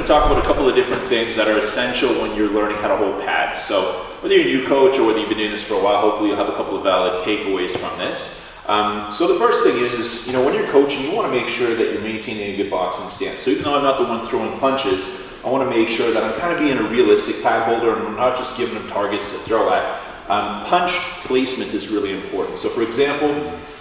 going to talk about a couple of different things that are essential when you're learning how to hold pads. So whether you're a new coach or whether you've been doing this for a while, hopefully you'll have a couple of valid takeaways from this. So the first thing is, you know, when you're coaching, you want to make sure that you're maintaining a good boxing stance. So even though I'm not the one throwing punches, I want to make sure that I'm kind of being a realistic pad holder and I'm not just giving them targets to throw at. Punch placement is really important. So for example,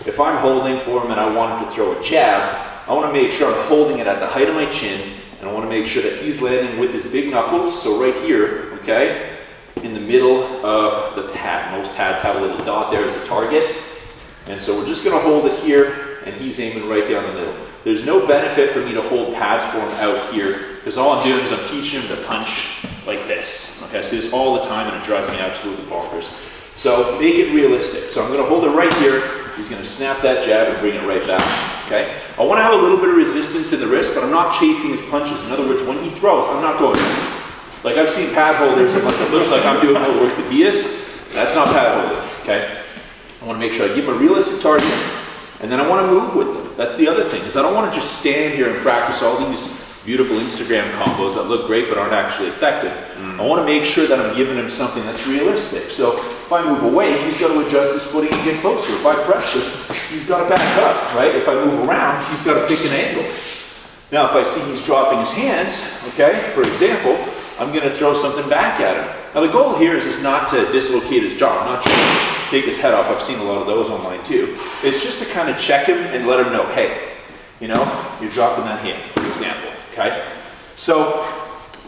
if I'm holding for him and I want him to throw a jab, I want to make sure I'm holding it at the height of my chin, and I want to make sure that he's landing with his big knuckles, so right here, okay, in the middle of the pad. Most pads have a little dot there as a target, and so we're just going to hold it here, and he's aiming right down the middle. There's no benefit for me to hold pads for him out here, because all I'm doing is I'm teaching him to punch like this. Okay, I see this all the time, and it drives me absolutely bonkers. So make it realistic. So I'm going to hold it right here. He's going to snap that jab and bring it right back. Okay. I want to have a little bit of resistance in the wrist, but I'm not chasing his punches. In other words, when he throws, I'm not going. Like I've seen pad holders, it looks like I'm doing all the work that he is. That's not pad holding. Okay. I want to make sure I give him a realistic target, and then I want to move with him. That's the other thing, is I don't want to just stand here and practice all these beautiful Instagram combos that look great but aren't actually effective. I want to make sure that I'm giving him something that's realistic. So if I move away, he's got to adjust his footing and get closer. If I press it, he's got to back up, right? If I move around, he's got to pick an angle. Now if I see he's dropping his hands, okay, for example, I'm going to throw something back at him. Now the goal here is not to dislocate his jaw, not to take his head off. I've seen a lot of those online too. It's just to kind of check him and let him know, hey, you know, you're dropping that hand, for example. Okay, so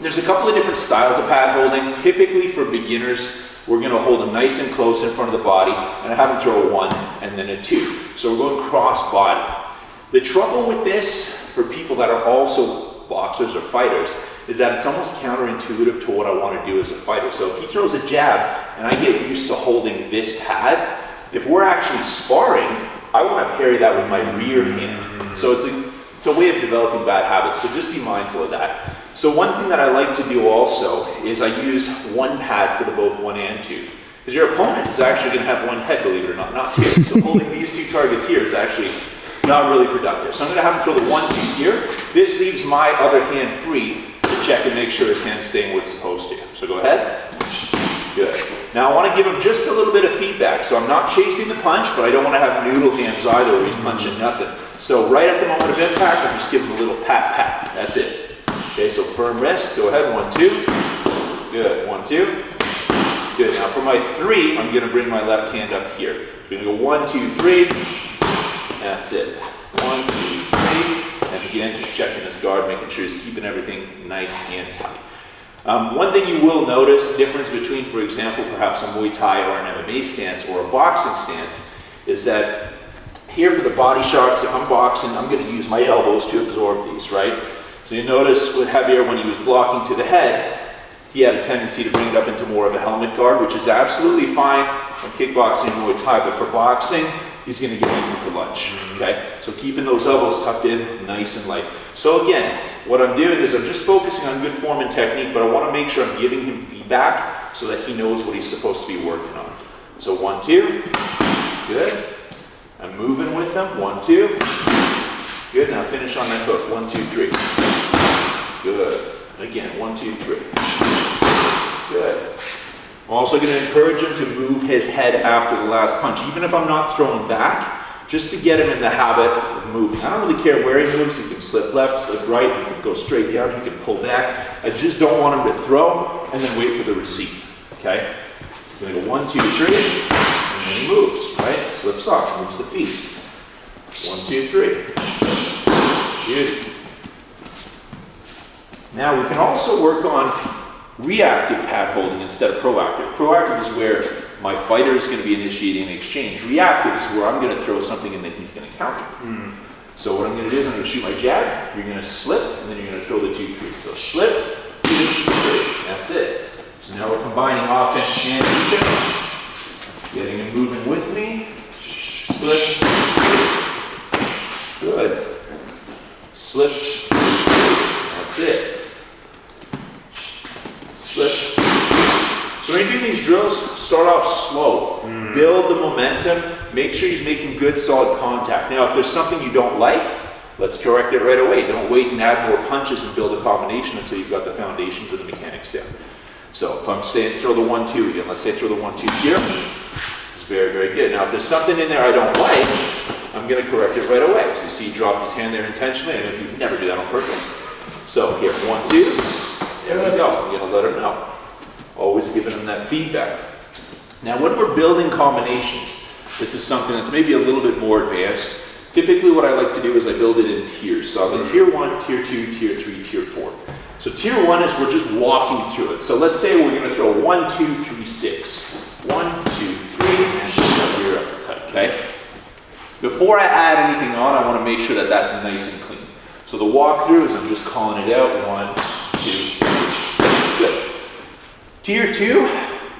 there's a couple of different styles of pad holding. Typically for beginners, we're going to hold them nice and close in front of the body and have them throw a 1 and then a 2. So we're going cross body. The trouble with this for people that are also boxers or fighters is that it's almost counterintuitive to what I want to do as a fighter. So if he throws a jab and I get used to holding this pad, if we're actually sparring, I want to parry that with my rear hand. So it's a way of developing bad habits, so just be mindful of that. So one thing that I like to do also is I use one pad for the both 1 and 2. Because your opponent is actually going to have one head, believe it or not, not 2. So holding these 2 targets here is actually not really productive. So I'm going to have him throw the 1, 2 here. This leaves my other hand free to check and make sure his hand's staying where it's supposed to. So go ahead. Good. Now I want to give him just a little bit of feedback. So I'm not chasing the punch, but I don't want to have noodle hands either where he's punching nothing. So right at the moment of impact, I'm just giving him a little pat, pat. That's it. Okay, so firm wrist. Go ahead. 1, 2. Good. 1, 2. Good. Now for my 3, I'm going to bring my left hand up here. So we're going to go 1, 2, 3. That's it. 1, 2, 3. And again, just checking his guard, making sure he's keeping everything nice and tight. One thing you will notice, difference between, for example, perhaps a Muay Thai or an MMA stance or a boxing stance, is that here for the body shots, if I'm boxing, I'm going to use my elbows to absorb these, right? So you notice with Javier, when he was blocking to the head, he had a tendency to bring it up into more of a helmet guard, which is absolutely fine for kickboxing and Muay Thai, but for boxing, he's going to get eaten for lunch, okay? So keeping those elbows tucked in nice and light. So again, what I'm doing is I'm just focusing on good form and technique, but I want to make sure I'm giving him feedback so that he knows what he's supposed to be working on. So 1, 2, good. I'm moving with them, 1, 2. Good, now finish on that hook, 1, 2, 3. Good. Again, 1, 2, 3. Good. I'm also going to encourage him to move his head after the last punch, even if I'm not throwing back, just to get him in the habit of moving. I don't really care where he moves. He can slip left, slip right, he can go straight down, he can pull back. I just don't want him to throw and then wait for the receipt, okay? So I'm going to go 1, 2, 3, and then he moves, right? Slips off, moves the feet. 1, 2, 3. Beauty. Now we can also work on reactive pad holding instead of proactive. Proactive is where my fighter is going to be initiating an exchange. Reactive is where I'm going to throw something and then he's going to counter. So what I'm going to do is I'm going to shoot my jab, you're going to slip, and then you're going to throw the 2, 3. So slip, 2, 3. That's it. So now we're combining offense and defense. Getting him moving with me. Slip. Good. Slip. That's it. Slip. So when you're doing these drills, start off slow. Build the momentum. Make sure he's making good, solid contact. Now, if there's something you don't like, Let's correct it right away. Don't wait and add more punches and build a combination until you've got the foundations of the mechanics down. So if I'm saying throw the 1-2 again, let's say throw the 1-2 here. It's very, very good. Now if there's something in there I don't like, I'm going to correct it right away. So you see he dropped his hand there intentionally. I know you never do that on purpose. So here, 1-2. There we go. I'm going to let him know. Always giving him that feedback. Now when we're building combinations, this is something that's maybe a little bit more advanced. Typically what I like to do is I build it in tiers. So I'll go tier 1, tier 2, tier 3, tier 4. So tier 1 is we're just walking through it. So let's say we're going to throw 1, 2, 3, 6. 1, 2, 3, and shift up your uppercut, okay? Before I add anything on, I want to make sure that that's nice and clean. So the walkthrough is I'm just calling it out. 1, 2, 3, good. Tier 2,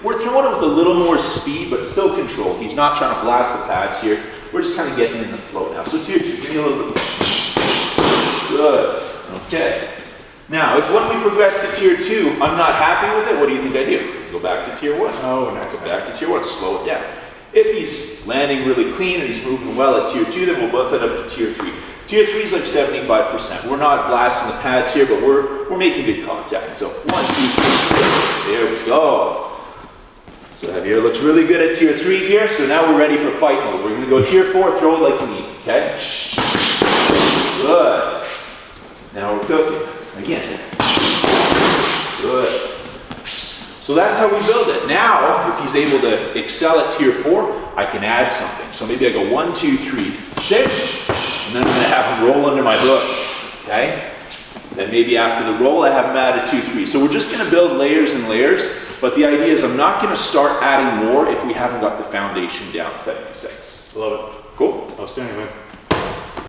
we're throwing it with a little more speed, but still controlled. He's not trying to blast the pads here. We're just kind of getting in the flow now. So tier 2, give me a little bit more. Good, okay. Now, if when we progress to tier 2, I'm not happy with it, what do you think I do? Go back to tier 1. Oh, nice. Go back to tier 1, slow it down. If he's landing really clean and he's moving well at tier 2, then we'll bump it up to tier 3. Tier 3 is like 75%. We're not blasting the pads here, but we're making good contact. So 1, 2, 3, there we go. So Javier looks really good at tier 3 here, so now we're ready for fight mode. We're going to go tier 4, throw it like you need, okay? Good. Now we're cooking. Again. Good. So that's how we build it. Now, if he's able to excel at tier 4, I can add something. So maybe I go 1, 2, 3, 6, and then I'm going to have him roll under my hook, okay? Then maybe after the roll, I have him add a 2, 3. So we're just going to build layers and layers, but the idea is I'm not going to start adding more if we haven't got the foundation down, if that makes sense. Love it. Cool? Outstanding, man.